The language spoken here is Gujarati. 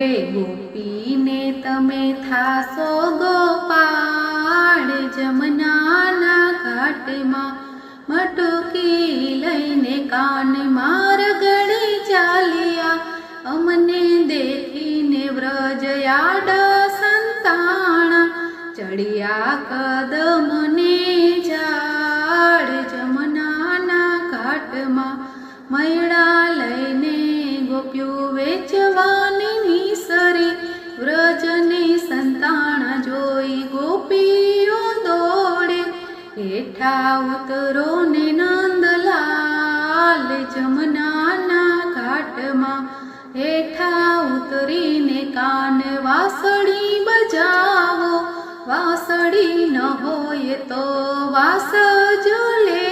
ગોપીને તમે થાશો ગોપાળ, જમનાના ઘાટમાં મટકી લઈને કાનમાં રગડી ચાલ્યા. અમને દેખીને વ્રજ યાડ સંતાણા, ચડિયા કદમને ઝાડ. જમનાના ઘાટમાં મૈડા લઈને ગોપ્યું વેચવાની નિસરી, વ્રજની સંતાણા જોઈ ગોપીઓ દોડે. હેઠા ઉતરો ને નંદલાલ, જમનાના ઘાટમાં હેઠા ઉતરીને કાન વાસળી બજાવો. વાસળી ન હોય તો વાસ જો લે